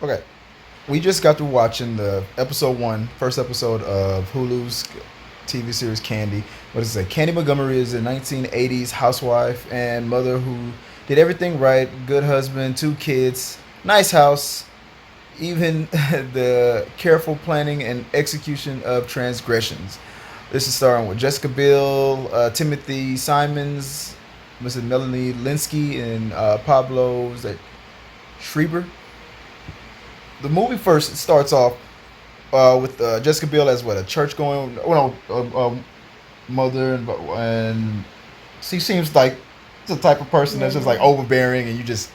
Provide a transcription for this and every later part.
Okay, we just got to watching the first episode of Hulu's TV series Candy. What does it say? Candy Montgomery is a 1980s housewife and mother who did everything right. Good husband, two kids, nice house, even the careful planning and execution of transgressions. This is starring with Jessica Biel, Timothy Simons, Mrs. Melanie Lynskey, and Pablo. Is that Schreiber? The movie first starts off with Jessica Biel as what, a church going, mother, and she seems like the type of person that's just like overbearing, and you just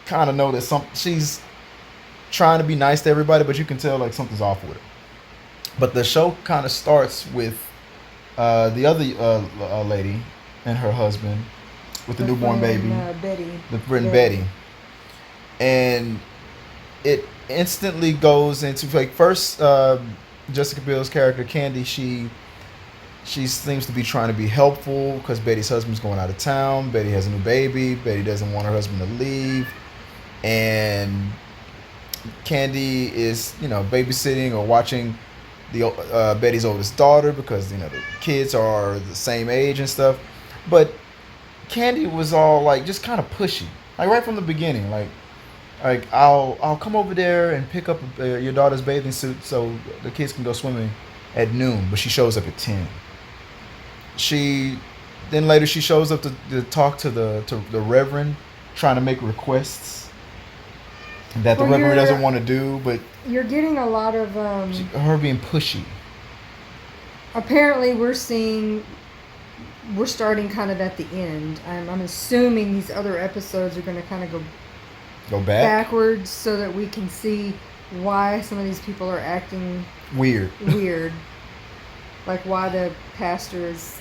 kind of know that she's trying to be nice to everybody, but you can tell like something's off with her. But the show kind of starts with the other lady and her husband with the newborn baby, Betty. the friend Betty, and it instantly goes into like first Jessica Biel's character Candy. She seems to be trying to be helpful because Betty's husband's going out of town. Betty has a new baby. Betty doesn't want her husband to leave, and Candy is babysitting or watching the Betty's oldest daughter because the kids are the same age and stuff. But Candy was all like just kind of pushy, like right from the beginning, like I'll come over there and pick up your daughter's bathing suit so the kids can go swimming at noon, but she shows up at 10. She then later she shows up to talk to the reverend, trying to make requests that the reverend doesn't want to do, but you're getting a lot of her being pushy. Apparently, we're starting kind of at the end. I'm assuming these other episodes are going to kind of go backwards so that we can see why some of these people are acting weird. Like why the pastor is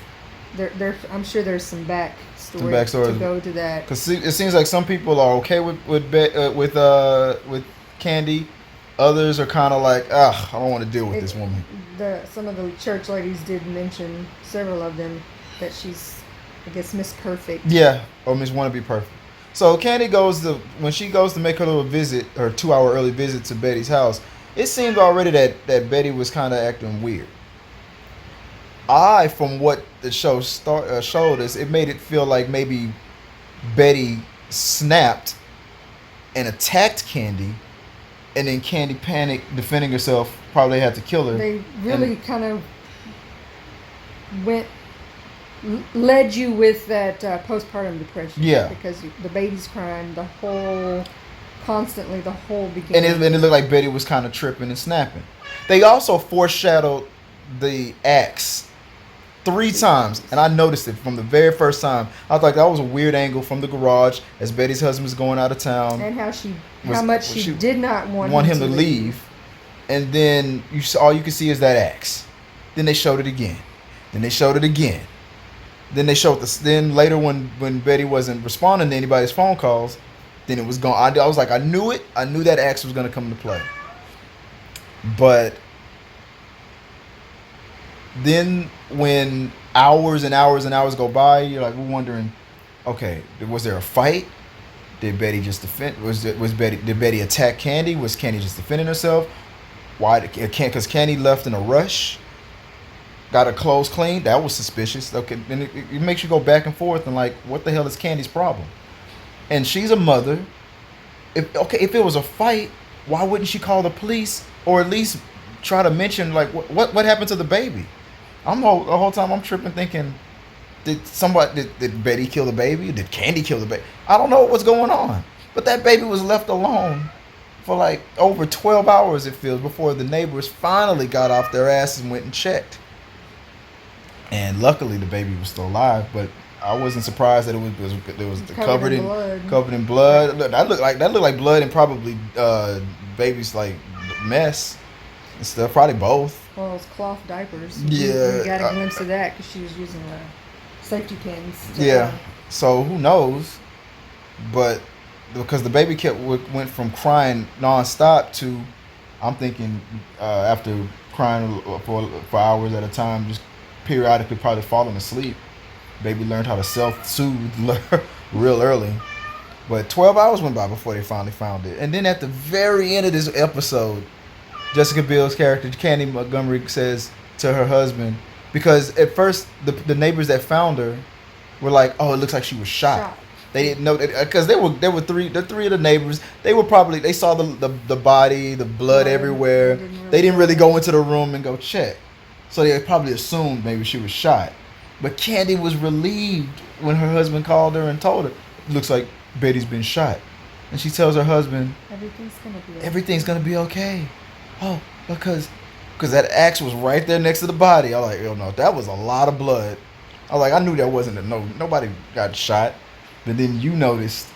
there. I'm sure there's some backstory to go to that. Because it seems like some people are okay with Candy. Others are kind of like, I don't want to deal with this woman. Some of the church ladies did mention, several of them, that she's, I guess, Miss Perfect. Yeah, or Miss Wanna Be Perfect. So Candy when she goes to make her little visit, her 2-hour early visit to Betty's house, it seemed already that Betty was kind of acting weird. From what the show showed us, it made it feel like maybe Betty snapped and attacked Candy, and then Candy panicked, defending herself, probably had to kill her. They really kind of led you with that postpartum depression. Yeah. Because the baby's crying the whole beginning. And it looked like Betty was kind of tripping and snapping. They also foreshadowed the axe 3 times, and I noticed it from the very first time. I thought that was a weird angle from the garage as Betty's husband's going out of town, and how much she did not want him to leave. And then all you can see is that axe. Then they showed it again. Then they showed it again. Then they showed this. Then later, when Betty wasn't responding to anybody's phone calls, then it was gone. I was like, I knew it. I knew that axe was going to come into play. But then when hours and hours and hours go by, you're like, we're wondering, okay, was there a fight? Did Betty just defend? Did Betty attack Candy? Was Candy just defending herself? Why? Because Candy left in a rush. Got her clothes clean. That was suspicious. Okay, and it makes you go back and forth and like, what the hell is Candy's problem? And she's a mother. If it was a fight, why wouldn't she call the police or at least try to mention like what happened to the baby? The whole time I'm tripping, thinking, did Betty kill the baby? Did Candy kill the baby? I don't know what's going on. But that baby was left alone for like over 12 hours, it feels, before the neighbors finally got off their asses and went and checked. And luckily the baby was still alive, but I wasn't surprised that it was covered in blood. That looked like blood and probably baby's like mess and stuff. Probably both. Well, it was cloth diapers. Yeah, we got a glimpse of that because she was using safety pins. Yeah. So who knows? But because the baby went from crying nonstop to, I'm thinking after crying for hours at a time, just periodically probably falling asleep. Baby learned how to self-soothe real early. But 12 hours went by before they finally found it. And then at the very end of this episode, Jessica Biel's character, Candy Montgomery, says to her husband, because at first the neighbors that found her were like, "Oh, it looks like she was shot." They didn't know that because there were three of the neighbors. They saw the body, the blood everywhere. They didn't really go into the room and go check, so they probably assumed maybe she was shot. But Candy was relieved when her husband called her and told her, "It looks like Betty's been shot," and she tells her husband, "Everything's gonna be okay." Oh, because that axe was right there next to the body. I was like, "Oh no, that was a lot of blood." I was like, I knew that wasn't nobody got shot. But then you noticed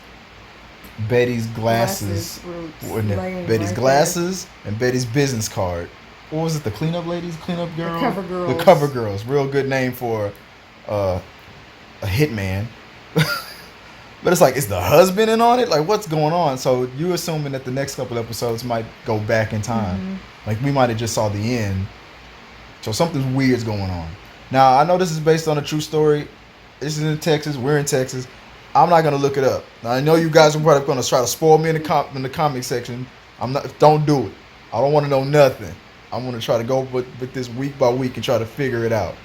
Betty's glasses Betty's glasses and Betty's business card. What was it? The cleanup ladies, cleanup girl, the cover girls. Real good name for a hitman. But it's like, is the husband in on it? Like, what's going on? So you assuming that the next couple episodes might go back in time. Mm-hmm. Like, we might have just saw the end. So something's weird's going on. Now, I know this is based on a true story. This is in Texas. We're in Texas. I'm not going to look it up. Now, I know you guys are probably going to try to spoil me in the comic section. Don't do it. I don't want to know nothing. I'm going to try to go with this week by week and try to figure it out.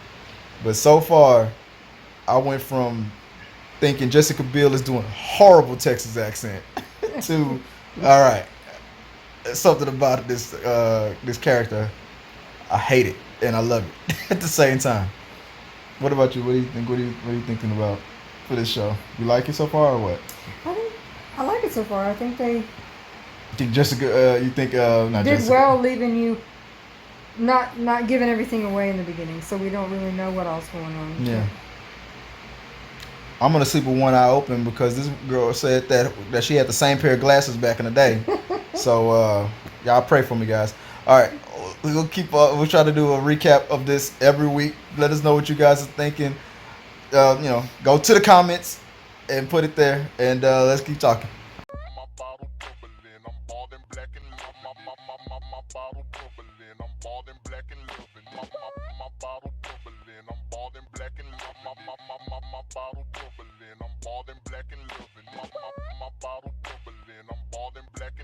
But so far, I went from thinking Jessica Biel is doing a horrible Texas accent to, all right, something about this character. I hate it and I love it at the same time. What about you? What do you think? What are you thinking about for this show? You like it so far or what? I like it so far. I think they Jessica. You think not did Jessica. well, leaving you not giving everything away in the beginning, so we don't really know what else going on. Yeah. I'm gonna sleep with one eye open because this girl said that she had the same pair of glasses back in the day. So y'all pray for me, guys. All right, we'll try to do a recap of this every week. Let us know what you guys are thinking. Go to the comments and put it there, and let's keep talking. Bottle bubbling, I'm bald and black and loving. My bottle bubbling, I'm bald and black